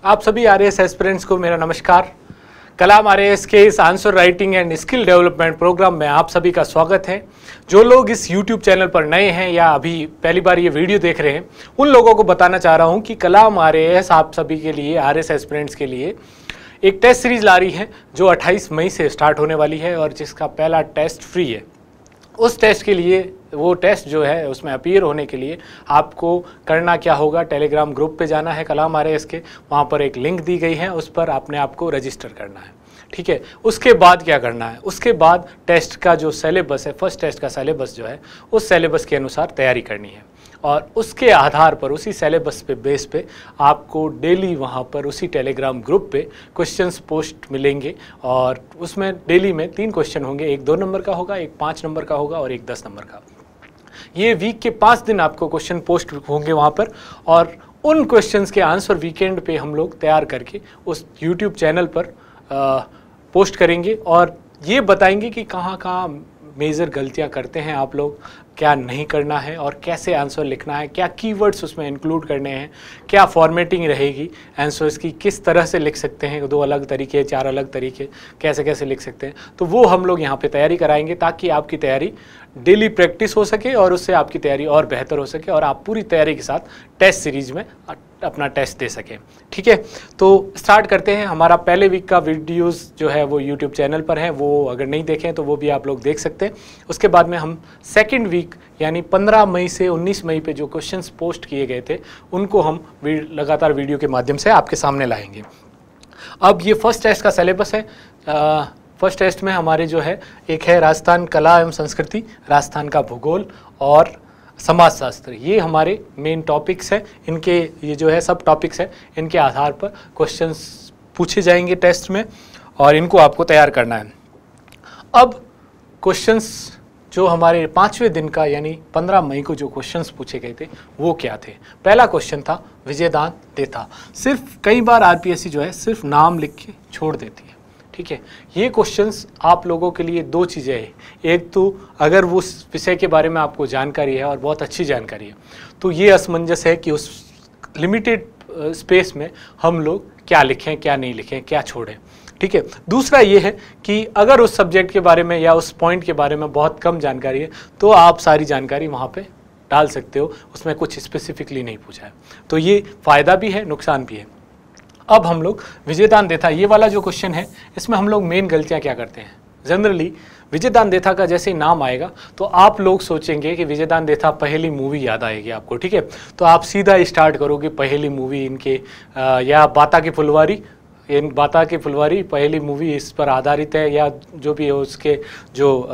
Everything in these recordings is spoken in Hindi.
आप सभी आरएएस एस्पिरेंट्स को मेरा नमस्कार। कलाम आरएएस के इस answer writing and skill development programme में आप सभी का स्वागत है। जो लोग इस यूट्यूब चैनल पर नए हैं या अभी पहली बार ये वीडियो देख रहे हैं, उन लोगों को बताना चाह रहा हूँ कि कलाम आरएएस आप सभी के लिए, आरएएस एस्पिरेंट्स के लिए एक टेस्ट सीरीज ला रही है जो 28 मई से स्टार्ट होने वाली है और जिसका पहला टेस्ट फ्री है। उस टेस्ट के लिए, वो टेस्ट जो है उसमें अपीयर होने के लिए आपको करना क्या होगा, टेलीग्राम ग्रुप पे जाना है कलाम आरएएस के, वहाँ पर एक लिंक दी गई है, उस पर आपने आपको रजिस्टर करना है। ठीक है, उसके बाद क्या करना है, उसके बाद टेस्ट का जो सिलेबस है, फर्स्ट टेस्ट का सिलेबस जो है, उस सिलेबस के अनुसार तैयारी करनी है और उसके आधार पर, उसी सिलेबस पे बेस पे आपको डेली वहाँ पर उसी टेलीग्राम ग्रुप पे क्वेश्चंस पोस्ट मिलेंगे और उसमें डेली में 3 क्वेश्चन होंगे, एक 2 नंबर का होगा, एक 5 नंबर का होगा और एक 10 नंबर का। ये वीक के 5 दिन आपको क्वेश्चन पोस्ट होंगे वहाँ पर और उन क्वेश्चंस के आंसर वीकेंड पे हम लोग तैयार करके उस यूट्यूब चैनल पर पोस्ट करेंगे और ये बताएंगे कि कहाँ कहाँ मेजर गलतियाँ करते हैं आप लोग, क्या नहीं करना है और कैसे आंसर लिखना है, क्या कीवर्ड्स उसमें इंक्लूड करने हैं, क्या फॉर्मेटिंग रहेगी आंसर्स की, किस तरह से लिख सकते हैं, 2 अलग तरीके, 4 अलग तरीके, कैसे कैसे लिख सकते हैं। तो वो हम लोग यहाँ पे तैयारी कराएंगे ताकि आपकी तैयारी डेली प्रैक्टिस हो सके और उससे आपकी तैयारी और बेहतर हो सके और आप पूरी तैयारी के साथ टेस्ट सीरीज में अपना टेस्ट दे सकें। ठीक है, तो स्टार्ट करते हैं। हमारा पहले वीक का वीडियोस जो है वो यूट्यूब चैनल पर है, वो अगर नहीं देखें तो वो भी आप लोग देख सकते हैं। उसके बाद में हम सेकंड वीक यानी 15 मई से 19 मई पे जो क्वेश्चंस पोस्ट किए गए थे उनको हम लगातार वीडियो के माध्यम से आपके सामने लाएंगे। अब ये फर्स्ट टेस्ट का सिलेबस है। फर्स्ट टेस्ट में हमारे जो है एक है राजस्थान कला एवं संस्कृति, राजस्थान का भूगोल और समाजशास्त्र। ये हमारे मेन टॉपिक्स हैं। इनके ये जो है सब टॉपिक्स हैं, इनके आधार पर क्वेश्चंस पूछे जाएंगे टेस्ट में और इनको आपको तैयार करना है। अब क्वेश्चंस जो हमारे 5वें दिन का यानी 15 मई को जो क्वेश्चंस पूछे गए थे वो क्या थे। पहला क्वेश्चन था विजयदान देथा। सिर्फ कई बार आरपीएससी जो है सिर्फ नाम लिख के छोड़ देती है। ठीक है, ये क्वेश्चंस आप लोगों के लिए 2 चीज़ें हैं। एक तो अगर वो उस विषय के बारे में आपको जानकारी है और बहुत अच्छी जानकारी है तो ये असमंजस है कि उस लिमिटेड स्पेस में हम लोग क्या लिखें, क्या नहीं लिखें, क्या छोड़ें। ठीक है, दूसरा ये है कि अगर उस सब्जेक्ट के बारे में या उस पॉइंट के बारे में बहुत कम जानकारी है तो आप सारी जानकारी वहाँ पे डाल सकते हो, उसमें कुछ स्पेसिफिकली नहीं पूछा है। तो ये फ़ायदा भी है, नुकसान भी है। अब हम लोग विजयदान देथा, ये वाला जो क्वेश्चन है, इसमें हम लोग मेन गलतियाँ क्या करते हैं। जनरली विजयदान देथा का जैसे ही नाम आएगा तो आप लोग सोचेंगे कि विजयदान देथा पहली मूवी याद आएगी आपको। ठीक है, तो आप सीधा स्टार्ट करोगे पहली मूवी इनके या बाता की फुलवारी, इन बाता की फुलवारी पहली मूवी इस पर आधारित है या जो भी है उसके जो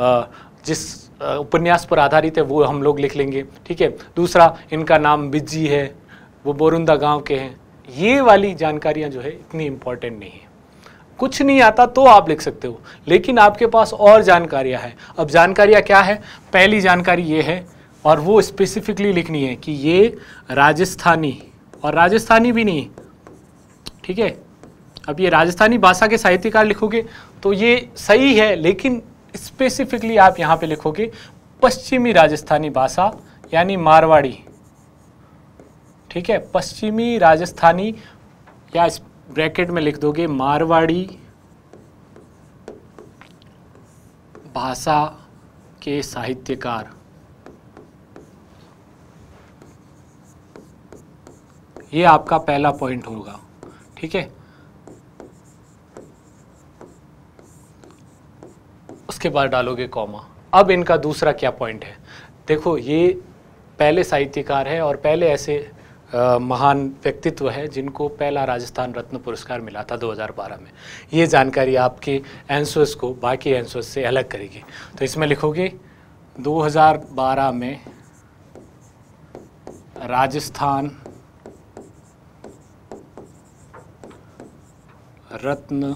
जिस उपन्यास पर आधारित है वो हम लोग लिख लेंगे। ठीक है, दूसरा इनका नाम बिज्जी है, वो बोरुंदा गांव के हैं। ये वाली जानकारियां जो है इतनी इम्पोर्टेंट नहीं है। कुछ नहीं आता तो आप लिख सकते हो, लेकिन आपके पास और जानकारियां हैं। अब जानकारियां क्या है? पहली जानकारी ये है और वो स्पेसिफिकली लिखनी है कि ये राजस्थानी, और राजस्थानी भी नहीं, ठीक है। अब ये राजस्थानी भाषा के साहित्यकार लिखोगे तो ये सही है, लेकिन स्पेसिफिकली आप यहाँ पे लिखोगे पश्चिमी राजस्थानी भाषा यानी मारवाड़ी। ठीक है, पश्चिमी राजस्थानी या इस ब्रैकेट में लिख दोगे मारवाड़ी भाषा के साहित्यकार। ये आपका पहला पॉइंट होगा। ठीक है, उसके बाद डालोगे कॉमा। अब इनका दूसरा क्या पॉइंट है, देखो ये पहले साहित्यकार है और पहले ऐसे महान व्यक्तित्व है जिनको पहला राजस्थान रत्न पुरस्कार मिला था 2012 में। ये जानकारी आपके आंसर्स को बाकी आंसर्स से अलग करेगी। तो इसमें लिखोगे 2012 में राजस्थान रत्न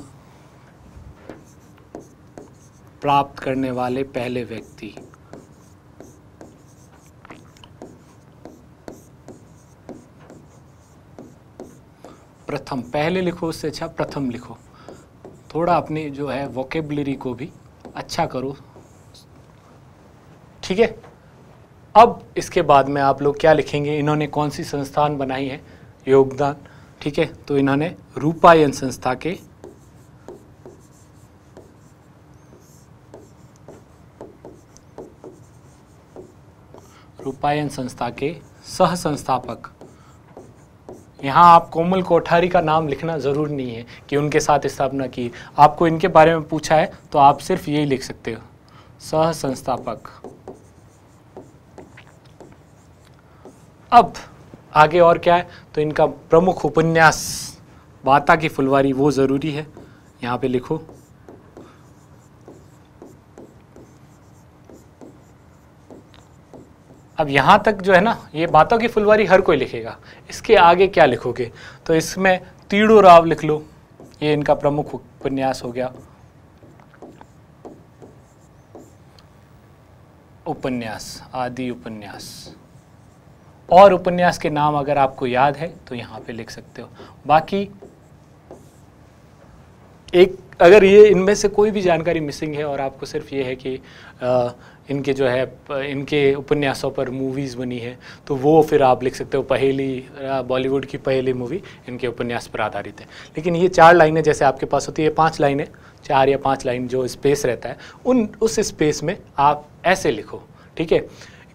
प्राप्त करने वाले पहले व्यक्ति। प्रथम, पहले लिखो उससे अच्छा प्रथम लिखो। थोड़ा अपनी जो है वोकेबलरी को भी अच्छा करो। ठीक है, अब इसके बाद में आप लोग क्या लिखेंगे, इन्होंने कौन सी संस्थान बनाई है, योगदान। ठीक है, तो इन्होंने रूपायन संस्था के सह संस्थापक, यहाँ आप कोमल कोठारी का नाम लिखना ज़रूर नहीं है कि उनके साथ स्थापना की, आपको इनके बारे में पूछा है तो आप सिर्फ यही लिख सकते हो, सह संस्थापक। अब आगे और क्या है, तो इनका प्रमुख उपन्यास बाता की फुलवारी, वो ज़रूरी है, यहाँ पे लिखो। अब यहाँ तक जो है ना, ये बातों की फुलवारी हर कोई लिखेगा, इसके आगे क्या लिखोगे, तो इसमें तीड़ू राव लिख लो, ये इनका प्रमुख उपन्यास हो गया। उपन्यास, आदि उपन्यास, और उपन्यास के नाम अगर आपको याद है तो यहाँ पे लिख सकते हो। बाकी एक अगर ये इनमें से कोई भी जानकारी मिसिंग है और आपको सिर्फ ये है कि इनके जो है इनके उपन्यासों पर मूवीज़ बनी है, तो वो फिर आप लिख सकते हो, पहेली, बॉलीवुड की पहेली मूवी इनके उपन्यास पर आधारित है। लेकिन ये 4 लाइनें जैसे आपके पास होती है, 5 लाइनें, 4 या 5 लाइन जो स्पेस रहता है, उस स्पेस में आप ऐसे लिखो, ठीक है।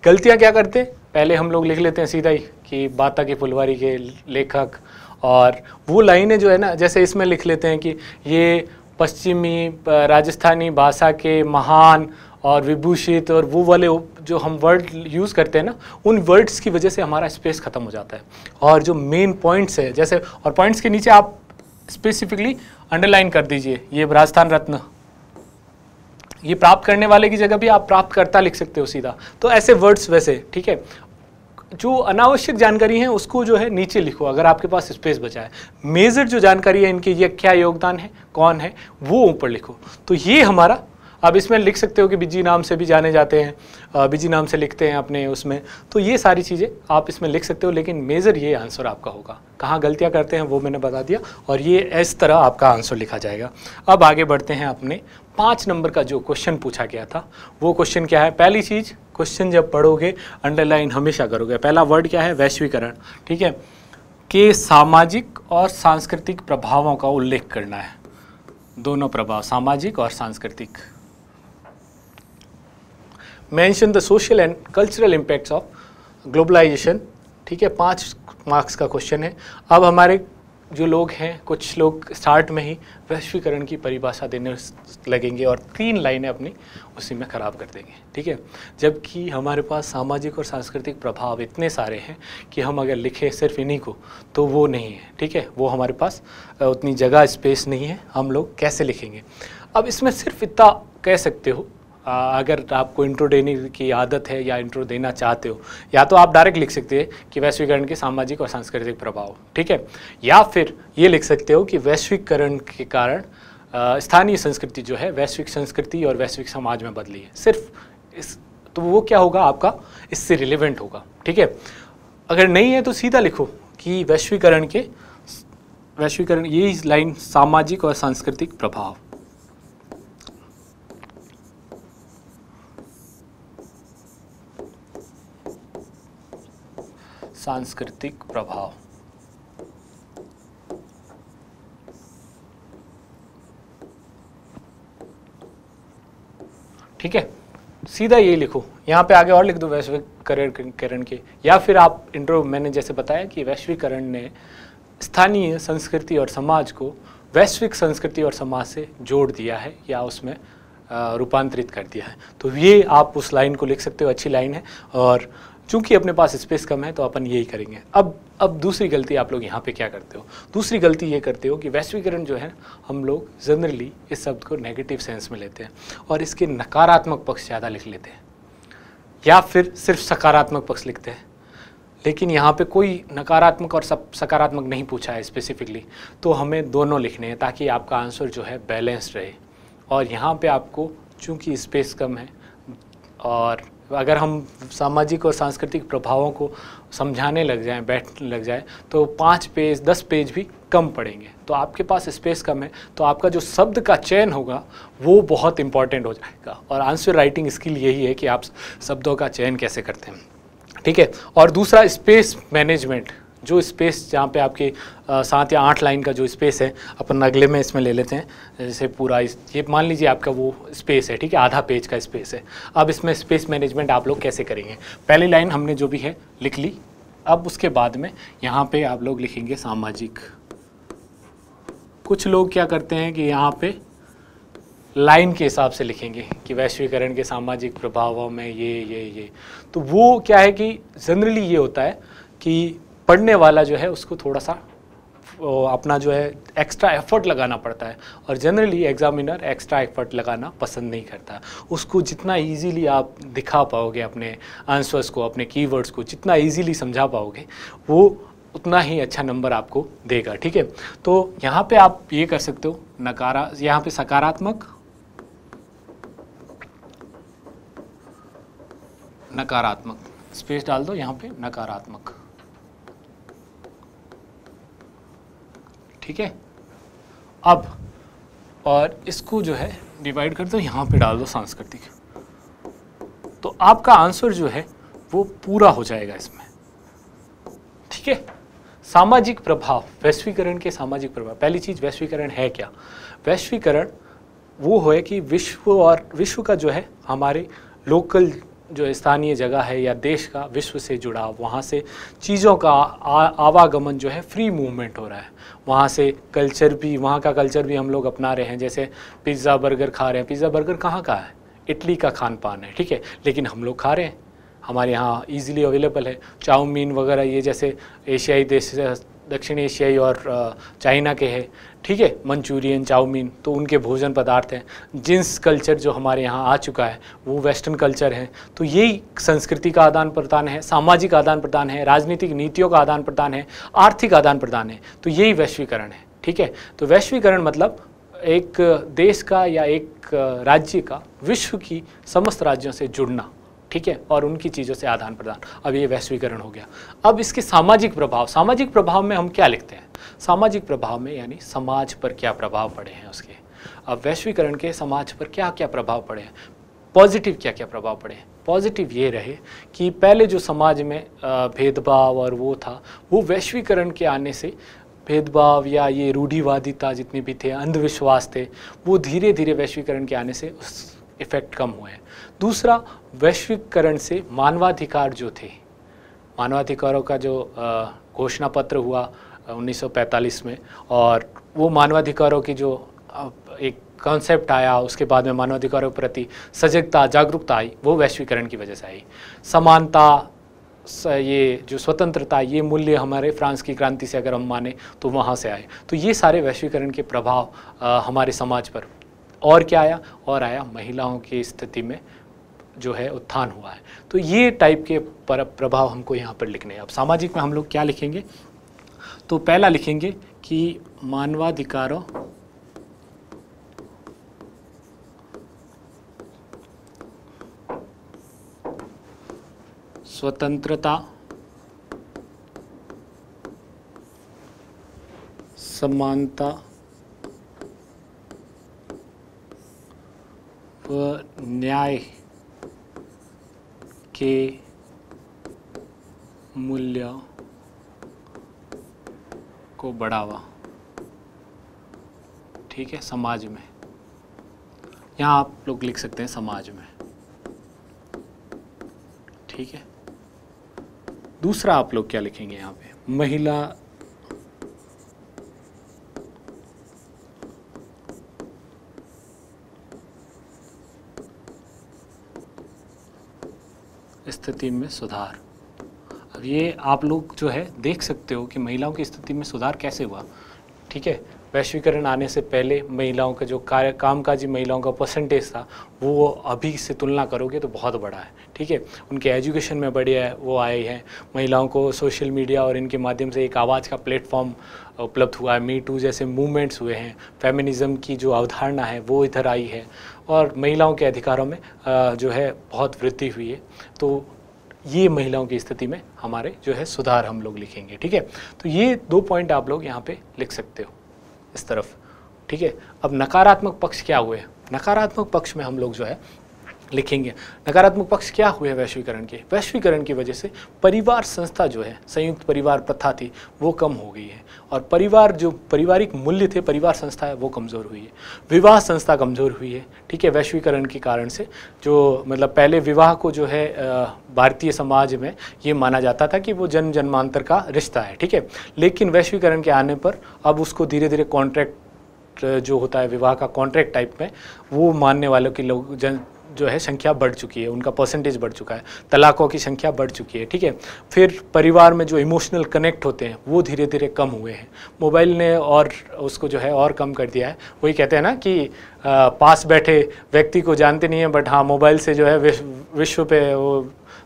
गलतियाँ क्या करते हैं, पहले हम लोग लिख लेते हैं सीधा ही कि बाता की फुलवारी के लेखक, और वो लाइनें जो है ना, जैसे इसमें लिख लेते हैं कि ये पश्चिमी राजस्थानी भाषा के महान और विभूषित, और वो वाले जो हम वर्ड यूज़ करते हैं ना, उन वर्ड्स की वजह से हमारा स्पेस ख़त्म हो जाता है। और जो मेन पॉइंट्स है जैसे, और पॉइंट्स के नीचे आप स्पेसिफिकली अंडरलाइन कर दीजिए, ये राजस्थान रत्न, ये प्राप्त करने वाले की जगह भी आप प्राप्तकर्ता लिख सकते हो सीधा। तो ऐसे वर्ड्स वैसे, ठीक है। जो अनावश्यक जानकारी है उसको जो है नीचे लिखो अगर आपके पास स्पेस बचा है। मेजर जो जानकारी है इनकी, ये क्या योगदान है, कौन है, वो ऊपर लिखो। तो ये हमारा, अब इसमें लिख सकते हो कि बिजी नाम से भी जाने जाते हैं, बिजी नाम से लिखते हैं अपने उसमें, तो ये सारी चीज़ें आप इसमें लिख सकते हो। लेकिन मेजर ये आंसर आपका होगा। कहाँ गलतियाँ करते हैं वो मैंने बता दिया, और ये इस तरह आपका आंसर लिखा जाएगा। अब आगे बढ़ते हैं अपने 5 नंबर का जो क्वेश्चन पूछा गया था, वो क्वेश्चन क्या है। पहली चीज़, क्वेश्चन जब पढ़ोगे अंडरलाइन हमेशा करोगे। पहला वर्ड क्या है, वैश्वीकरण, ठीक है, के सामाजिक और सांस्कृतिक प्रभावों का उल्लेख करना है। दोनों प्रभाव, सामाजिक और सांस्कृतिक। Mention the social and cultural impacts of globalisation, ठीक है, 5 मार्क्स का क्वेश्चन है। अब हमारे जो लोग हैं, कुछ लोग स्टार्ट में ही वैश्वीकरण की परिभाषा देने लगेंगे और 3 लाइनें अपनी उसी में ख़राब कर देंगे, ठीक है। जबकि हमारे पास सामाजिक और सांस्कृतिक प्रभाव इतने सारे हैं कि हम अगर लिखें सिर्फ इन्हीं को तो वो नहीं है, ठीक है, वो हमारे पास उतनी जगह स्पेस नहीं है, हम लोग कैसे लिखेंगे। अब इसमें सिर्फ इतना कह सकते हो, अगर आपको इंट्रो देने की आदत है या इंट्रो देना चाहते हो, या तो आप डायरेक्ट लिख सकते हैं कि वैश्वीकरण के सामाजिक और सांस्कृतिक प्रभाव, ठीक है, या फिर ये लिख सकते हो कि वैश्वीकरण के कारण स्थानीय संस्कृति जो है वैश्विक संस्कृति और वैश्विक समाज में बदली है। सिर्फ इस, तो वो क्या होगा आपका, इससे रिलेवेंट होगा, ठीक है। अगर नहीं है तो सीधा लिखो कि वैश्वीकरण, ये लाइन सामाजिक और सांस्कृतिक प्रभाव, सांस्कृतिक प्रभाव, ठीक है, सीधा यही लिखो। यहाँ पे आगे और लिख दो वैश्वीकरण के, या फिर आप इंट्रो, मैंने जैसे बताया कि वैश्वीकरण ने स्थानीय संस्कृति और समाज को वैश्विक संस्कृति और समाज से जोड़ दिया है या उसमें रूपांतरित कर दिया है। तो ये आप उस लाइन को लिख सकते हो, अच्छी लाइन है, और चूंकि अपने पास स्पेस कम है तो अपन यही करेंगे। अब दूसरी गलती आप लोग यहाँ पे क्या करते हो, दूसरी गलती ये करते हो कि वैश्वीकरण जो है हम लोग जनरली इस शब्द को नेगेटिव सेंस में लेते हैं और इसके नकारात्मक पक्ष ज़्यादा लिख लेते हैं, या फिर सिर्फ सकारात्मक पक्ष लिखते हैं। लेकिन यहाँ पे कोई नकारात्मक और सकारात्मक नहीं पूछा है स्पेसिफिकली, तो हमें दोनों लिखने हैं ताकि आपका आंसर जो है बैलेंस्ड रहे। और यहाँ पे आपको चूँकि स्पेस कम है, और अगर हम सामाजिक और सांस्कृतिक प्रभावों को समझाने लग जाएं, बैठने लग जाएं, तो 5 पेज 10 पेज भी कम पड़ेंगे। तो आपके पास स्पेस कम है, तो आपका जो शब्द का चयन होगा वो बहुत इंपॉर्टेंट हो जाएगा। और आंसर राइटिंग स्किल यही है कि आप शब्दों का चयन कैसे करते हैं, ठीक है। और दूसरा स्पेस मैनेजमेंट, जो स्पेस जहाँ पे आपके 7 या 8 लाइन का जो स्पेस है, अपन अगले में इसमें ले लेते हैं। जैसे पूरा ये मान लीजिए आपका वो स्पेस है, ठीक है, आधा पेज का स्पेस है। अब इसमें स्पेस मैनेजमेंट आप लोग कैसे करेंगे? पहली लाइन हमने जो भी है लिख ली। अब उसके बाद में यहाँ पे आप लोग लिखेंगे सामाजिक। कुछ लोग क्या करते हैं कि यहाँ पे लाइन के हिसाब से लिखेंगे कि वैश्वीकरण के सामाजिक प्रभावों में ये। तो वो क्या है कि जनरली ये होता है कि पढ़ने वाला जो है उसको थोड़ा सा अपना जो है एक्स्ट्रा एफर्ट लगाना पड़ता है, और जनरली एग्जामिनर एक्स्ट्रा एफर्ट लगाना पसंद नहीं करता। उसको जितना इजीली आप दिखा पाओगे अपने आंसर्स को, अपने कीवर्ड्स को जितना इजीली समझा पाओगे, वो उतना ही अच्छा नंबर आपको देगा, ठीक है। तो यहाँ पे आप ये कर सकते हो यहाँ पे सकारात्मक, नकारात्मक, स्पेस डाल दो यहाँ पे नकारात्मक, ठीक है। अब और इसको जो है डिवाइड कर दो, यहाँ पे डाल दो सांस्कृतिक, तो आपका आंसर जो है वो पूरा हो जाएगा इसमें, ठीक है। सामाजिक प्रभाव, वैश्वीकरण के सामाजिक प्रभाव। पहली चीज, वैश्वीकरण है क्या? वैश्वीकरण वो है कि विश्व का जो है हमारे लोकल जो स्थानीय जगह है या देश का विश्व से जुड़ाव, वहाँ से चीज़ों का आवागमन जो है, फ्री मूवमेंट हो रहा है। वहाँ से कल्चर भी, वहाँ का कल्चर भी हम लोग अपना रहे हैं। जैसे पिज़्ज़ा बर्गर खा रहे हैं, पिज़्ज़ा बर्गर कहाँ का है? इटली का खान पान है, ठीक है, लेकिन हम लोग खा रहे हैं, हमारे यहाँ ईजिली अवेलेबल है। चाउमीन वगैरह ये जैसे एशियाई देश, दक्षिण एशियाई और चाइना के हैं, ठीक है, मंचूरियन, चाउमीन, तो उनके भोजन पदार्थ हैं। जिन्स कल्चर जो हमारे यहाँ आ चुका है वो वेस्टर्न कल्चर है। तो यही संस्कृति का आदान प्रदान है, सामाजिक आदान प्रदान है, राजनीतिक नीतियों का आदान प्रदान है, आर्थिक आदान प्रदान है। तो यही वैश्वीकरण है, ठीक है। तो वैश्वीकरण मतलब एक देश का या एक राज्य का विश्व की समस्त राज्यों से जुड़ना, ठीक है, और उनकी चीज़ों से आदान प्रदान। अब ये वैश्वीकरण हो गया। अब इसके सामाजिक प्रभाव, सामाजिक प्रभाव में हम क्या लिखते हैं? सामाजिक प्रभाव में यानी समाज पर क्या प्रभाव पड़े हैं उसके। अब वैश्वीकरण के समाज पर क्या क्या प्रभाव पड़े हैं, पॉजिटिव क्या क्या प्रभाव पड़े हैं? पॉजिटिव ये रहे कि पहले जो समाज में भेदभाव और वो था, वो वैश्वीकरण के आने से भेदभाव या ये रूढ़िवादिता जितने भी थे, अंधविश्वास थे, वो धीरे धीरे वैश्वीकरण के आने से उस इफेक्ट कम हुए हैं। दूसरा, वैश्वीकरण से मानवाधिकार जो थे, मानवाधिकारों का जो घोषणा पत्र हुआ 1945 में, और वो मानवाधिकारों की जो एक कॉन्सेप्ट आया, उसके बाद में मानवाधिकारों के प्रति सजगता, जागरूकता आई, वो वैश्वीकरण की वजह से आई। समानता, ये जो स्वतंत्रता, ये मूल्य हमारे फ्रांस की क्रांति से अगर हम माने तो वहाँ से आए। तो ये सारे वैश्वीकरण के प्रभाव हमारे समाज पर। और क्या आया? और आया महिलाओं की स्थिति में जो है उत्थान हुआ है। तो ये टाइप के प्रभाव हमको यहाँ पर लिखने हैं। अब सामाजिक में हम लोग क्या लिखेंगे? तो पहला लिखेंगे कि मानवाधिकारों, स्वतंत्रता, समानता व न्याय के मूल्य को बढ़ावा, ठीक है, समाज में। यहाँ आप लोग लिख सकते हैं समाज में, ठीक है। दूसरा आप लोग क्या लिखेंगे यहाँ पे? महिला स्थिति में सुधार। अब ये आप लोग जो है देख सकते हो कि महिलाओं की स्थिति में सुधार कैसे हुआ, ठीक है। वैश्वीकरण आने से पहले महिलाओं का जो कामकाजी महिलाओं का परसेंटेज था, वो अभी से तुलना करोगे तो बहुत बड़ा है, ठीक है। उनके एजुकेशन में बढ़िया वो आए हैं। महिलाओं को सोशल मीडिया और इनके माध्यम से एक आवाज़ का प्लेटफॉर्म उपलब्ध हुआ है। मी टू जैसे मूवमेंट्स हुए हैं। फेमिनिज्म की जो अवधारणा है वो इधर आई है, और महिलाओं के अधिकारों में जो है बहुत वृद्धि हुई है। तो ये महिलाओं की स्थिति में हमारे जो है सुधार हम लोग लिखेंगे, ठीक है। तो ये 2 पॉइंट आप लोग यहाँ पे लिख सकते हो इस तरफ, ठीक है। अब नकारात्मक पक्ष क्या हुए? नकारात्मक पक्ष में हम लोग जो है लिखेंगे। नकारात्मक पक्ष क्या हुए वैश्वीकरण के? वैश्वीकरण की वजह से परिवार संस्था जो है, संयुक्त परिवार प्रथा थी, वो कम हो गई है और परिवार जो पारिवारिक मूल्य थे, परिवार संस्था है, वो कमज़ोर हुई है। विवाह संस्था कमज़ोर हुई है, ठीक है, वैश्वीकरण के कारण से। जो मतलब पहले विवाह को जो है भारतीय समाज में ये माना जाता था कि वो जन्म जन्मांतर का रिश्ता है, ठीक है, लेकिन वैश्वीकरण के आने पर अब उसको धीरे धीरे कॉन्ट्रैक्ट जो होता है विवाह का कॉन्ट्रैक्ट टाइप में, वो मानने वालों की लोग जो है संख्या बढ़ चुकी है, उनका परसेंटेज बढ़ चुका है, तलाकों की संख्या बढ़ चुकी है, ठीक है। फिर परिवार में जो इमोशनल कनेक्ट होते हैं वो धीरे धीरे कम हुए हैं। मोबाइल ने और उसको जो है और कम कर दिया है। वही कहते हैं ना कि पास बैठे व्यक्ति को जानते नहीं है, बट हाँ मोबाइल से जो है विश्व पे वो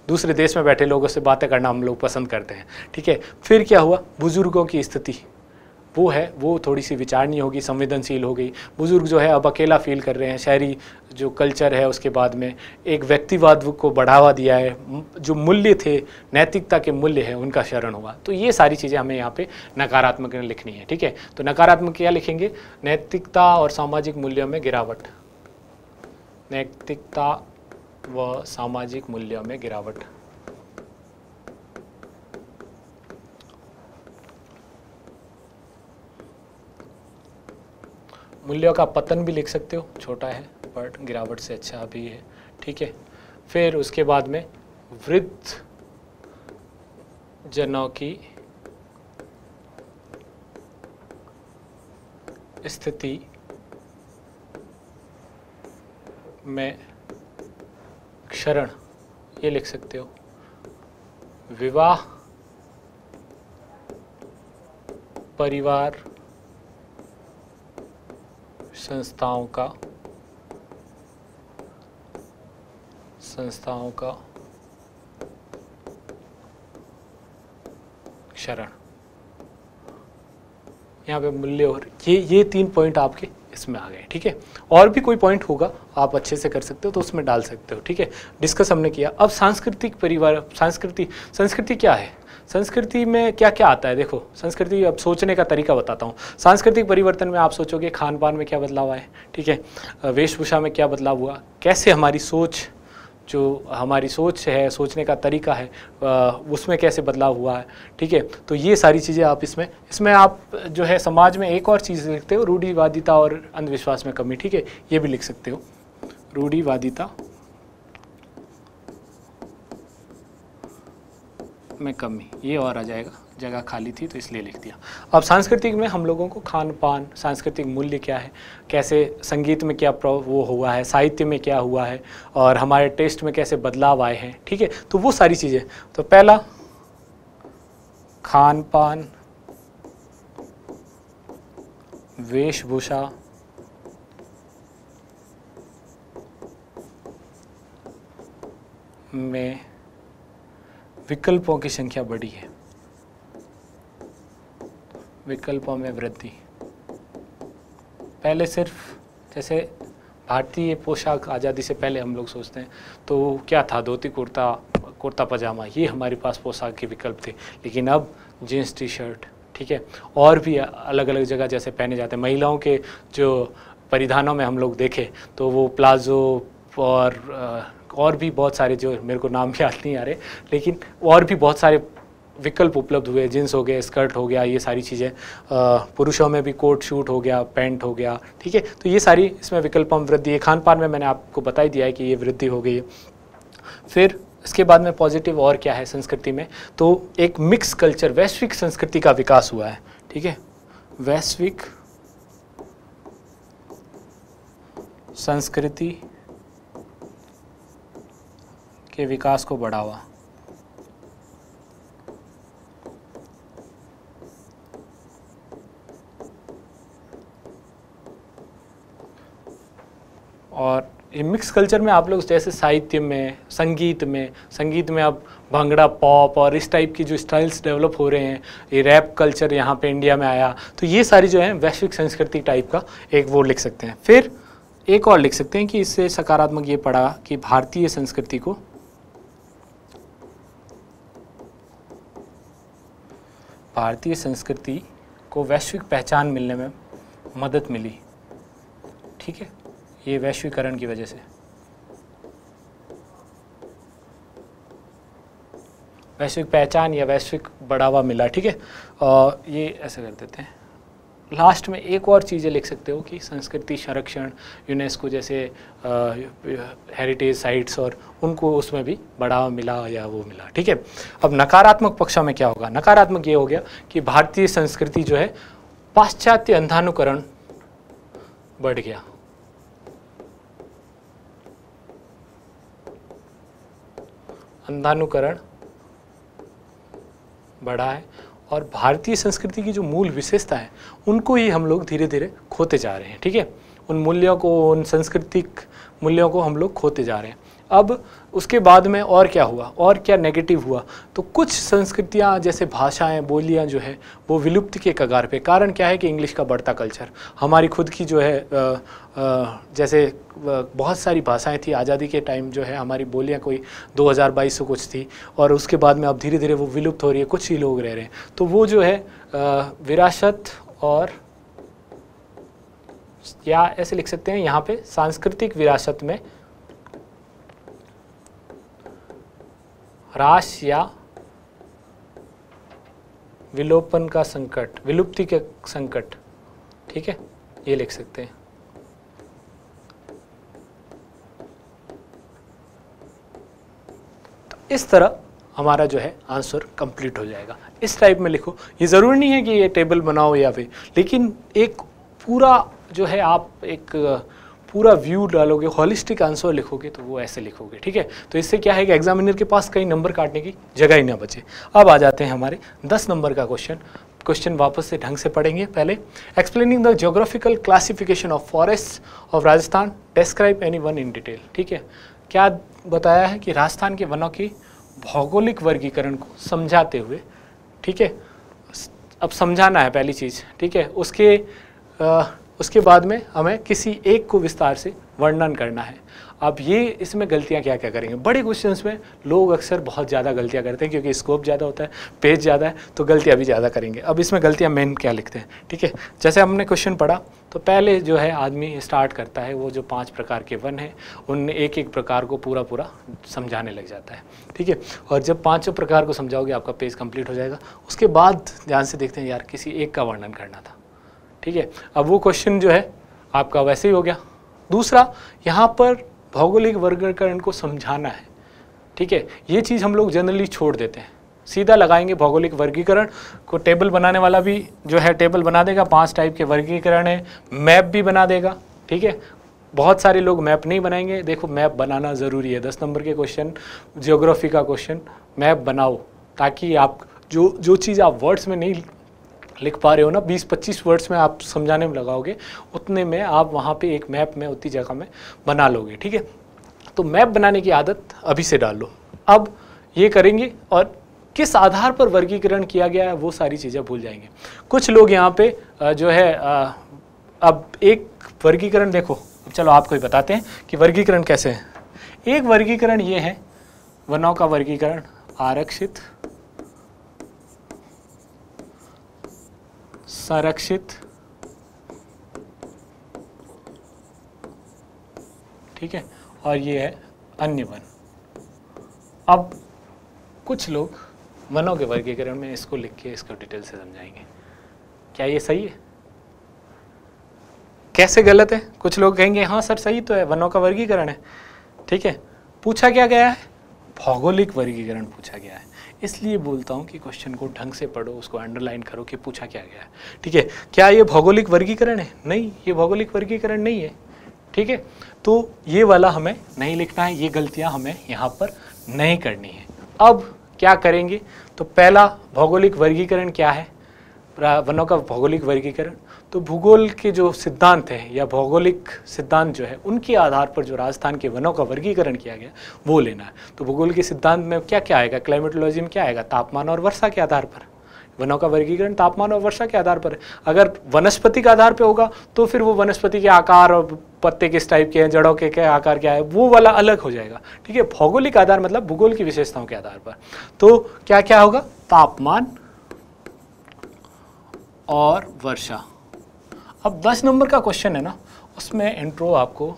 दूसरे देश में बैठे लोगों से बातें करना हम लोग पसंद करते हैं, ठीक है। फिर क्या हुआ, बुजुर्गों की स्थिति वो है वो थोड़ी सी विचारणीय होगी, संवेदनशील हो गई। बुजुर्ग जो है अब अकेला फील कर रहे हैं। शहरी जो कल्चर है उसके बाद में एक व्यक्तिवाद को बढ़ावा दिया है, जो मूल्य थे, नैतिकता के मूल्य है, उनका शरण हुआ। तो ये सारी चीज़ें हमें यहाँ पे नकारात्मक लिखनी है, ठीक है। तो नकारात्मक क्या लिखेंगे? नैतिकता और सामाजिक मूल्यों में गिरावट, नैतिकता व सामाजिक मूल्यों में गिरावट। मूल्यों का पतन भी लिख सकते हो, छोटा है बट गिरावट से अच्छा भी है, ठीक है। फिर उसके बाद में वृद्ध जनों की स्थिति में क्षरण, ये लिख सकते हो। विवाह परिवार संस्थाओं का क्षरण, यहाँ पे मूल्य, और ये 3 पॉइंट आपके इसमें आ गए, ठीक है। और भी कोई पॉइंट होगा आप अच्छे से कर सकते हो तो उसमें डाल सकते हो, ठीक है। डिस्कस हमने किया। अब सांस्कृतिक परिवार, संस्कृति क्या है? संस्कृति में क्या क्या आता है? देखो संस्कृति, अब सोचने का तरीका बताता हूँ। सांस्कृतिक परिवर्तन में आप सोचोगे खान पान में क्या बदलाव आए, ठीक है, वेशभूषा में क्या बदलाव हुआ, कैसे हमारी सोच, जो हमारी सोच है, सोचने का तरीका है, उसमें कैसे बदलाव हुआ है, ठीक है। तो ये सारी चीज़ें आप इसमें आप जो है समाज में एक और चीज़ लिखते हो, रूढ़िवादिता और अंधविश्वास में कमी, ठीक है, ये भी लिख सकते हो। रूढ़िवादिता में कमी, ये और आ जाएगा, जगह खाली थी तो इसलिए लिख दिया। अब सांस्कृतिक में हम लोगों को खान पान, सांस्कृतिक मूल्य क्या है, कैसे संगीत में क्या वो हुआ है, साहित्य में क्या हुआ है, और हमारे टेस्ट में कैसे बदलाव आए हैं, ठीक है। तो वो सारी चीज़ें, तो पहला खान पान, वेशभूषा, में विकल्पों की संख्या बढ़ी है, विकल्पों में वृद्धि। पहले सिर्फ जैसे भारतीय पोशाक आज़ादी से पहले हम लोग सोचते हैं तो क्या था, धोती कुर्ता, कुर्ता पजामा, ये हमारे पास पोशाक के विकल्प थे। लेकिन अब जीन्स टी शर्ट, ठीक है, और भी अलग अलग जगह जैसे पहने जाते हैं। महिलाओं के जो परिधानों में हम लोग देखें तो वो प्लाजो और भी बहुत सारे, जो मेरे को नाम याद नहीं आ रहे, लेकिन और भी बहुत सारे विकल्प उपलब्ध हुए। जींस हो गया, स्कर्ट हो गया, ये सारी चीज़ें। पुरुषों में भी कोट शूट हो गया, पैंट हो गया, ठीक है। तो ये सारी इसमें विकल्पों में वृद्धि है। खान पान में मैंने आपको बता ही दिया है कि ये वृद्धि हो गई है। फिर इसके बाद में पॉजिटिव और क्या है संस्कृति में, तो एक मिक्स कल्चर, वैश्विक संस्कृति का विकास हुआ है, ठीक है। वैश्विक संस्कृति के विकास को बढ़ावा, और ये मिक्स कल्चर में आप लोग जैसे साहित्य में, संगीत में अब भांगड़ा, पॉप और इस टाइप की जो स्टाइल्स डेवलप हो रहे हैं, ये रैप कल्चर यहाँ पे इंडिया में आया, तो ये सारी जो है वैश्विक संस्कृति टाइप का एक वो लिख सकते हैं। फिर एक और लिख सकते हैं कि इससे सकारात्मक ये पड़ा कि भारतीय संस्कृति को वैश्विक पहचान मिलने में मदद मिली, ठीक है, ये वैश्वीकरण की वजह से। वैश्विक पहचान या वैश्विक बढ़ावा मिला, ठीक है। और ये ऐसे कर देते हैं। लास्ट में एक और चीज़ें लिख सकते हो कि संस्कृति संरक्षण, यूनेस्को जैसे हेरिटेज साइट्स, और उनको उसमें भी बढ़ावा मिला या वो मिला, ठीक है। अब नकारात्मक पक्षों में क्या होगा? नकारात्मक ये हो गया कि भारतीय संस्कृति जो है पाश्चात्य अंधानुकरण बढ़ गया। अंधानुकरण बढ़ा है और भारतीय संस्कृति की जो मूल विशेषता है उनको ही हम लोग धीरे धीरे खोते जा रहे हैं, ठीक है। उन मूल्यों को, उन सांस्कृतिक मूल्यों को हम लोग खोते जा रहे हैं। अब उसके बाद में और क्या हुआ, और क्या नेगेटिव हुआ? तो कुछ संस्कृतियां जैसे भाषाएं, बोलियां जो है वो विलुप्ति के कगार पे। कारण क्या है कि इंग्लिश का बढ़ता कल्चर, हमारी खुद की जो है जैसे बहुत सारी भाषाएं थी आज़ादी के टाइम, जो है हमारी बोलियां कोई 2022 कुछ थी, और उसके बाद में अब धीरे धीरे वो विलुप्त हो रही है, कुछ ही लोग रह रहे हैं। तो वो जो है विरासत, और या ऐसे लिख सकते हैं यहाँ पे सांस्कृतिक विरासत में ह्रास या विलोपन का संकट, विलुप्ति के संकट, ठीक है, ये लिख सकते हैं। तो इस तरह हमारा जो है आंसर कंप्लीट हो जाएगा। इस टाइप में लिखो। ये ज़रूरी नहीं है कि ये टेबल बनाओ या फिर, लेकिन एक पूरा जो है आप एक पूरा व्यू डालोगे, हॉलिस्टिक आंसर लिखोगे तो वो ऐसे लिखोगे, ठीक है। तो इससे क्या है कि एग्जामिनर के पास कई नंबर काटने की जगह ही ना बचे। अब आ जाते हैं हमारे 10 नंबर का क्वेश्चन वापस से ढंग से पढ़ेंगे। पहले, explaining the geographical classification of forest of Rajasthan, describe any one in detail, ठीक है। क्या बताया है कि राजस्थान के वनों की भौगोलिक वर्गीकरण को समझाते हुए, ठीक है, अब समझाना है पहली चीज़, ठीक है। उसके बाद में हमें किसी एक को विस्तार से वर्णन करना है। अब ये इसमें गलतियां क्या क्या करेंगे? बड़े क्वेश्चंस में लोग अक्सर बहुत ज़्यादा गलतियां करते हैं, क्योंकि स्कोप ज़्यादा होता है, पेज ज़्यादा है, तो गलतियां भी ज़्यादा करेंगे। अब इसमें गलतियां मेन क्या लिखते हैं, ठीक है। जैसे हमने क्वेश्चन पढ़ा तो पहले जो है आदमी स्टार्ट करता है, वो जो 5 प्रकार के वन हैं उन एक एक प्रकार को पूरा समझाने लग जाता है, ठीक है। और जब 5 प्रकार को समझाओगे आपका पेज कंप्लीट हो जाएगा। उसके बाद ध्यान से देखते हैं, यार किसी एक का वर्णन करना था, ठीक है। अब वो क्वेश्चन जो है आपका वैसे ही हो गया। दूसरा, यहाँ पर भौगोलिक वर्गीकरण को समझाना है, ठीक है। ये चीज़ हम लोग जनरली छोड़ देते हैं, सीधा लगाएंगे भौगोलिक वर्गीकरण को। टेबल बनाने वाला भी जो है टेबल बना देगा, 5 टाइप के वर्गीकरण है, मैप भी बना देगा, ठीक है। बहुत सारे लोग मैप नहीं बनाएंगे। देखो, मैप बनाना ज़रूरी है। 10 नंबर के क्वेश्चन, ज्योग्राफी का क्वेश्चन, मैप बनाओ, ताकि आप जो चीज़ आप वर्ड्स में नहीं लिख पा रहे हो ना, 20-25 वर्ड्स में आप समझाने में लगाओगे, उतने में आप वहाँ पे एक मैप में उतनी जगह में बना लोगे, ठीक है। तो मैप बनाने की आदत अभी से डाल लो। अब ये करेंगे, और किस आधार पर वर्गीकरण किया गया है वो सारी चीज़ें भूल जाएंगे। कुछ लोग यहाँ पे जो है अब एक वर्गीकरण देखो, चलो आपको ही बताते हैं कि वर्गीकरण कैसे है। एक वर्गीकरण ये है वनों का वर्गीकरण, आरक्षित, संरक्षित, ठीक है, और ये है अन्य वन। अब कुछ लोग वनों के वर्गीकरण में इसको लिख के इसको डिटेल से समझाएंगे। क्या ये सही है? कैसे गलत है? कुछ लोग कहेंगे हाँ सर सही तो है, वनों का वर्गीकरण है, ठीक है। पूछा क्या गया है? भौगोलिक वर्गीकरण पूछा गया है। इसलिए बोलता हूँ कि क्वेश्चन को ढंग से पढ़ो, उसको अंडरलाइन करो कि पूछा क्या गया है, ठीक है। क्या ये भौगोलिक वर्गीकरण है? नहीं, ये भौगोलिक वर्गीकरण नहीं है, ठीक है। तो ये वाला हमें नहीं लिखना है, ये गलतियाँ हमें यहाँ पर नहीं करनी है। अब क्या करेंगे? तो पहला भौगोलिक वर्गीकरण क्या है? वनों का भौगोलिक वर्गीकरण, तो भूगोल के जो सिद्धांत हैं या भौगोलिक सिद्धांत जो है उनके आधार पर जो राजस्थान के वनों का वर्गीकरण किया गया वो लेना है। तो भूगोल के सिद्धांत में क्या क्या आएगा? क्लाइमेटोलॉजी में क्या आएगा? तापमान और वर्षा के आधार पर। वनों का वर्गीकरण तापमान और वर्षा के आधार पर है। अगर वनस्पति के आधार पर होगा तो फिर वो वनस्पति के आकार और पत्ते किस टाइप के हैं, जड़ों के क्या आकार क्या है, वो वाला अलग हो जाएगा, ठीक है। भौगोलिक आधार मतलब भूगोल की विशेषताओं के आधार पर। तो क्या क्या होगा? तापमान और वर्षा। अब 10 नंबर का क्वेश्चन है ना, उसमें इंट्रो आपको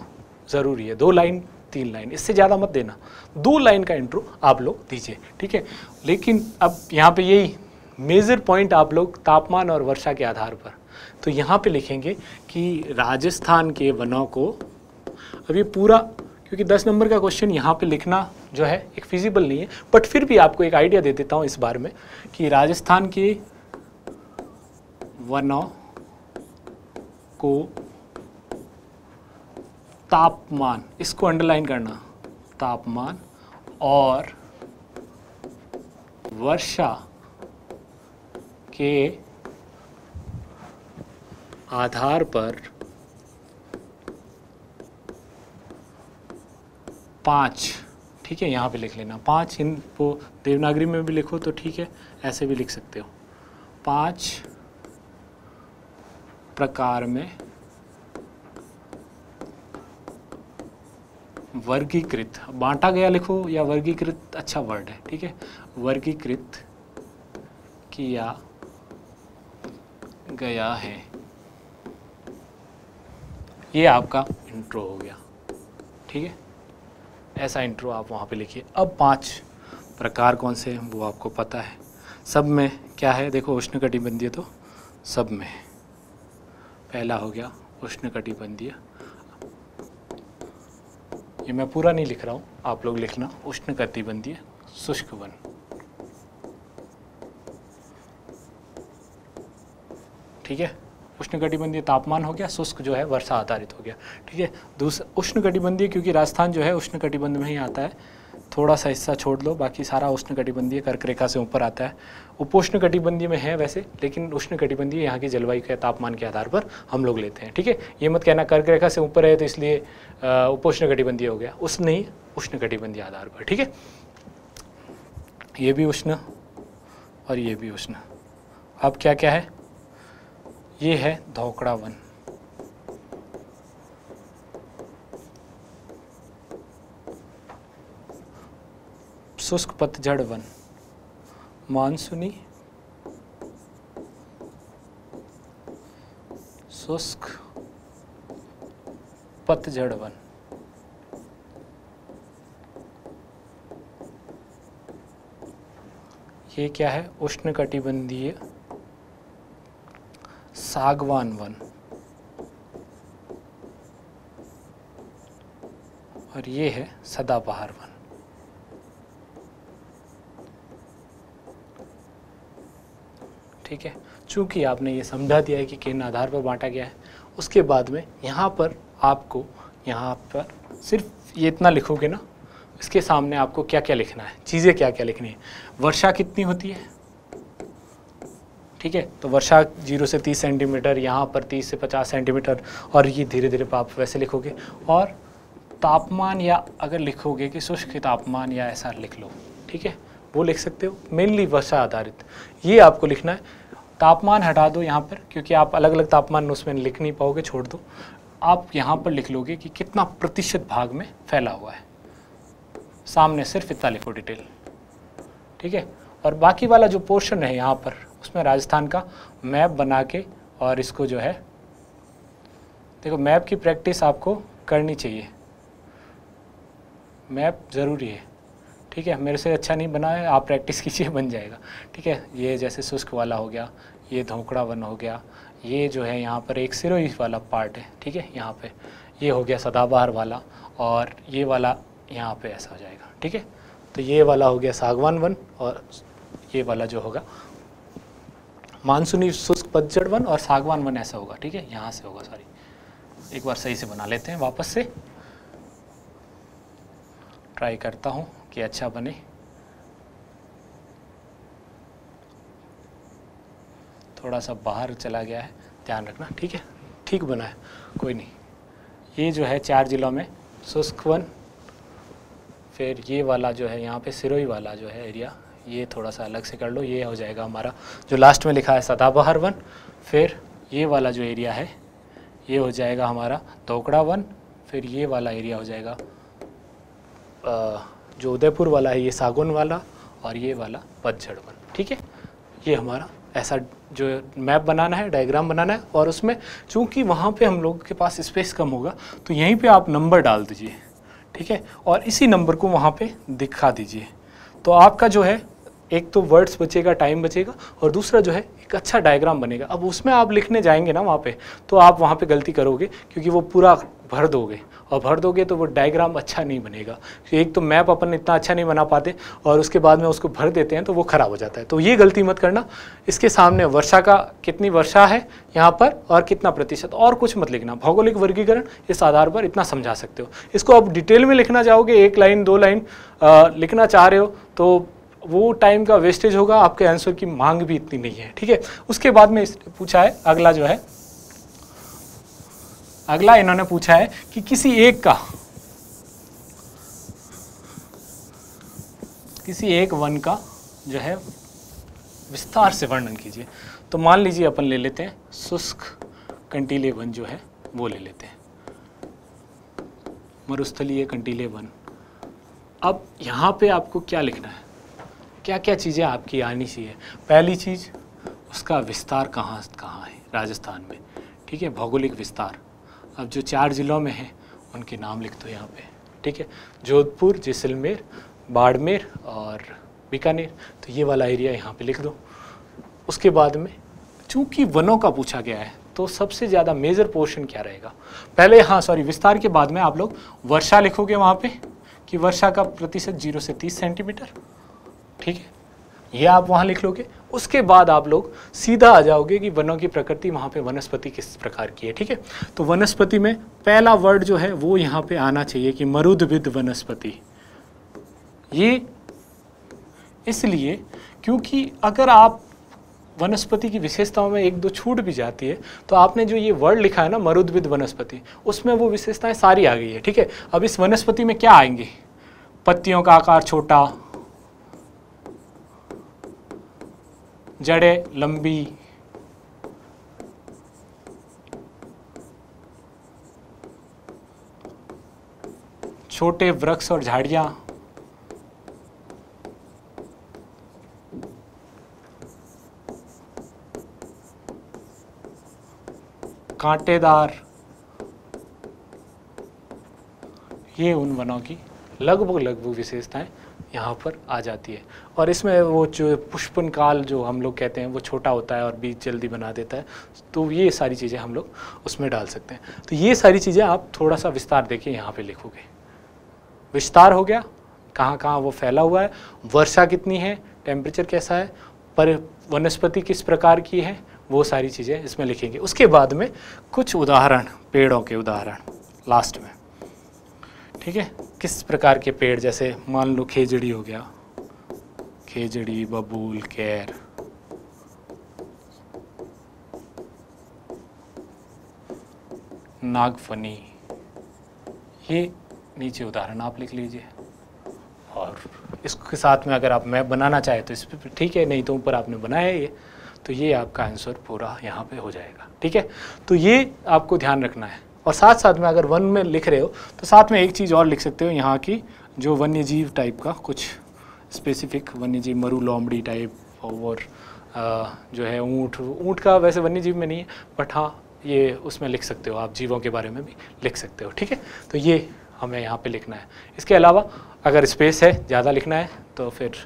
ज़रूरी है। 2 लाइन 3 लाइन, इससे ज़्यादा मत देना, 2 लाइन का इंट्रो आप लोग दीजिए, ठीक है। लेकिन अब यहाँ पे यही मेजर पॉइंट आप लोग तापमान और वर्षा के आधार पर, तो यहाँ पे लिखेंगे कि राजस्थान के वनों को, अब ये पूरा क्योंकि 10 नंबर का क्वेश्चन यहाँ पे लिखना जो है एक फिजिबल नहीं है, बट फिर भी आपको एक आइडिया दे देता हूँ इस बार में कि राजस्थान के वनों को तापमान, इसको अंडरलाइन करना, तापमान और वर्षा के आधार पर 5, ठीक है, यहाँ पे लिख लेना 5, इनको देवनागरी में भी लिखो तो ठीक है, ऐसे भी लिख सकते हो, 5 प्रकार में वर्गीकृत, बांटा गया लिखो या वर्गीकृत अच्छा वर्ड है, ठीक है, वर्गीकृत किया गया है। ये आपका इंट्रो हो गया, ठीक है, ऐसा इंट्रो आप वहाँ पे लिखिए। अब 5 प्रकार कौन से हैं वो आपको पता है, सब में क्या है देखो, उष्णकटिबंधीय तो सब में, पहला हो गया उष्णकटिबंधीय, ये मैं पूरा नहीं लिख रहा हूँ, आप लोग लिखना, उष्णकटिबंधीय शुष्क वन, ठीक है, उष्णकटिबंधीय तापमान हो गया, शुष्क जो है वर्षा आधारित हो गया, ठीक है। दूसरा उष्णकटिबंधीय, क्योंकि राजस्थान जो है उष्णकटिबंध में ही आता है, थोड़ा सा हिस्सा छोड़ लो, बाकी सारा उष्णकटिबंधीय कर्क रेखा से ऊपर आता है। उपोष्णकटिबंधीय में है वैसे, लेकिन उष्णकटिबंधीय यहाँ की जलवायु के तापमान के आधार पर हम लोग लेते हैं, ठीक है। ये मत कहना कर्क रेखा से ऊपर है तो इसलिए उपोष्णकटिबंधीय हो गया, उस नहीं, उष्णकटिबंधीय आधार पर, ठीक है। ये भी उष्ण और ये भी उष्ण। अब क्या क्या है, ये है धोकड़ा वन, शुष्क पतझड़ वन, मानसूनी शुष्क पतझड़ वन, ये क्या है, उष्णकटिबंधीय सागवान वन, और ये है सदाबहार वन। ठीक है, चूंकि आपने ये समझा दिया है कि किन आधार पर बांटा गया है, उसके बाद में यहाँ पर आपको, यहाँ पर सिर्फ ये इतना लिखोगे ना, इसके सामने आपको क्या क्या लिखना है, चीज़ें क्या क्या लिखनी है। वर्षा कितनी होती है, ठीक है, तो वर्षा 0 से 30 सेंटीमीटर, यहाँ पर 30 से 50 सेंटीमीटर, और ये धीरे धीरे आप वैसे लिखोगे। और तापमान, या अगर लिखोगे कि शुष्क तापमान या ऐसा लिख लो, ठीक है, वो लिख सकते हो, मेनली वर्षा आधारित, ये आपको लिखना है। तापमान हटा दो यहाँ पर, क्योंकि आप अलग अलग तापमान उसमें लिख नहीं पाओगे, छोड़ दो। आप यहाँ पर लिख लोगे कि कितना प्रतिशत भाग में फैला हुआ है, सामने सिर्फ इतना लिखो डिटेल, ठीक है। और बाकी वाला जो पोर्शन है यहाँ पर, उसमें राजस्थान का मैप बना के, और इसको जो है, देखो मैप की प्रैक्टिस आपको करनी चाहिए, मैप ज़रूरी है, ठीक है। मेरे से अच्छा नहीं बना है, आप प्रैक्टिस कीजिए, बन जाएगा, ठीक है। ये जैसे शुष्क वाला हो गया, ये धोकड़ा वन हो गया, ये जो है यहाँ पर एक सिरोही वाला पार्ट है, ठीक है, यहाँ पे ये हो गया सदाबहार वाला, और ये वाला यहाँ पे ऐसा हो जाएगा, ठीक है। तो ये वाला हो गया सागवान वन, और ये वाला जो होगा मानसूनी शुष्क पतझड़ वन, और सागवान वन ऐसा होगा, ठीक है, यहाँ से होगा। सॉरी, एक बार सही से बना लेते हैं, वापस से ट्राई करता हूँ कि अच्छा बने। थोड़ा सा बाहर चला गया है, ध्यान रखना, ठीक है, ठीक बना है, कोई नहीं। ये जो है 4 जिलों में शुष्क वन, फिर ये वाला जो है यहाँ पे सिरोही वाला जो है एरिया, ये थोड़ा सा अलग से कर लो, ये हो जाएगा हमारा जो लास्ट में लिखा है सदाबहार वन। फिर ये वाला जो एरिया है ये हो जाएगा हमारा धोकड़ा वन। फिर ये वाला एरिया हो जाएगा जो उदयपुर वाला है, ये सागौन वाला, और ये वाला पतझड़ वन, ठीक है। ये हमारा ऐसा जो मैप बनाना है, डायग्राम बनाना है, और उसमें चूंकि वहाँ पे हम लोगों के पास स्पेस कम होगा, तो यहीं पे आप नंबर डाल दीजिए, ठीक है, और इसी नंबर को वहाँ पे दिखा दीजिए। तो आपका जो है एक तो वर्ड्स बचेगा, टाइम बचेगा, और दूसरा जो है एक अच्छा डायग्राम बनेगा। अब उसमें आप लिखने जाएंगे ना वहाँ पे, तो आप वहाँ पे गलती करोगे, क्योंकि वो पूरा भर दोगे, और भर दोगे तो वो डायग्राम अच्छा नहीं बनेगा। एक तो मैप अपन इतना अच्छा नहीं बना पाते, और उसके बाद में उसको भर देते हैं तो वो ख़राब हो जाता है। तो ये गलती मत करना। इसके सामने वर्षा का, कितनी वर्षा है यहाँ पर और कितना प्रतिशत, और कुछ मत लिखना। भौगोलिक वर्गीकरण इस आधार पर इतना समझा सकते हो। इसको आप डिटेल में लिखना चाहोगे, 1 लाइन 2 लाइन लिखना चाह रहे हो, तो वो टाइम का वेस्टेज होगा, आपके आंसर की मांग भी इतनी नहीं है। ठीक है, उसके बाद में पूछा है अगला जो है, अगला इन्होंने पूछा है कि किसी एक वन का जो है विस्तार से वर्णन कीजिए। तो मान लीजिए अपन ले लेते हैं शुष्क कंटीले वन जो है वो ले लेते हैं, मरुस्थलीय कंटीले वन। अब यहाँ पे आपको क्या लिखना है, क्या क्या चीज़ें आपकी आनी चाहिए। पहली चीज़, उसका विस्तार कहाँ है, राजस्थान में। ठीक है, भौगोलिक विस्तार। अब जो 4 जिलों में है उनके नाम लिख दो यहाँ पे। ठीक है, जोधपुर, जैसलमेर, बाड़मेर और बीकानेर। तो ये वाला एरिया यहाँ पे लिख दो। उसके बाद में चूँकि वनों का पूछा गया है, तो सबसे ज़्यादा मेजर पोर्शन क्या रहेगा, पहले विस्तार के बाद में आप लोग वर्षा लिखोगे वहाँ पे, कि वर्षा का प्रतिशत 0 से 30 सेंटीमीटर। ठीक है, ये आप वहाँ लिख लोगे। उसके बाद आप लोग सीधा आ जाओगे कि वनों की प्रकृति, वहाँ पे वनस्पति किस प्रकार की है। ठीक है, तो वनस्पति में पहला वर्ड जो है वो यहाँ पे आना चाहिए कि मरुद्भिद वनस्पति। ये इसलिए क्योंकि अगर आप वनस्पति की विशेषताओं में 1-2 छूट भी जाती है, तो आपने जो ये वर्ड लिखा है ना मरुद्भिद वनस्पति, उसमें वो विशेषताएं सारी आ गई है। ठीक है, अब इस वनस्पति में क्या आएंगे, पत्तियों का आकार छोटा, जड़ें लंबी, छोटे वृक्ष और झाड़ियां, कांटेदार। ये उन वनों की लगभग विशेषताएं यहाँ पर आ जाती है। और इसमें वो जो पुष्पन काल जो हम लोग कहते हैं वो छोटा होता है और बीज जल्दी बना देता है, तो ये सारी चीज़ें हम लोग उसमें डाल सकते हैं। तो ये सारी चीज़ें आप थोड़ा सा विस्तार देके यहाँ पे लिखोगे। विस्तार हो गया, कहाँ कहाँ वो फैला हुआ है, वर्षा कितनी है, टेम्परेचर कैसा है, पर वनस्पति किस प्रकार की है, वो सारी चीज़ें इसमें लिखेंगे। उसके बाद में कुछ उदाहरण, पेड़ों के उदाहरण लास्ट में। ठीक है, किस प्रकार के पेड़, जैसे मान लो खेजड़ी हो गया, खेजड़ी, बबूल, कैर, नागफनी, ये नीचे उदाहरण आप लिख लीजिए। और इसके साथ में अगर आप मैप बनाना चाहे तो इस पर ठीक है, नहीं तो ऊपर आपने बनाया ये, तो ये आपका आंसर पूरा यहाँ पे हो जाएगा। ठीक है, तो ये आपको ध्यान रखना है। और साथ साथ में अगर वन में लिख रहे हो तो साथ में एक चीज़ और लिख सकते हो, यहाँ की जो वन्यजीव टाइप का कुछ स्पेसिफिक वन्यजीव, मरु लोमड़ी टाइप, और जो है ऊँट का वैसे वन्यजीव में नहीं है, बट हाँ ये उसमें लिख सकते हो, आप जीवों के बारे में भी लिख सकते हो। ठीक है, तो ये हमें यहाँ पे लिखना है। इसके अलावा अगर स्पेस है, ज़्यादा लिखना है, तो फिर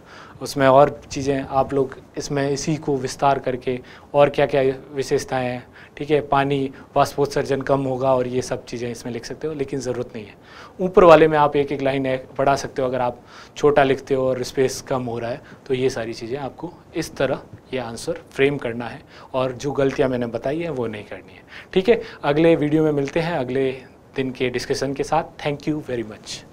उसमें और चीज़ें आप लोग इसमें इसी को विस्तार करके और क्या क्या विशेषताएं हैं, ठीक है, पानी वाष्पोत्सर्जन कम होगा और ये सब चीज़ें इसमें लिख सकते हो, लेकिन ज़रूरत नहीं है। ऊपर वाले में आप एक एक लाइन बढ़ा सकते हो, अगर आप छोटा लिखते हो और स्पेस कम हो रहा है, तो ये सारी चीज़ें आपको इस तरह ये आंसर फ्रेम करना है, और जो गलतियाँ मैंने बताई हैं वो नहीं करनी है। ठीक है, अगले वीडियो में मिलते हैं अगले दिन के डिस्कशन के साथ। Thank you very much.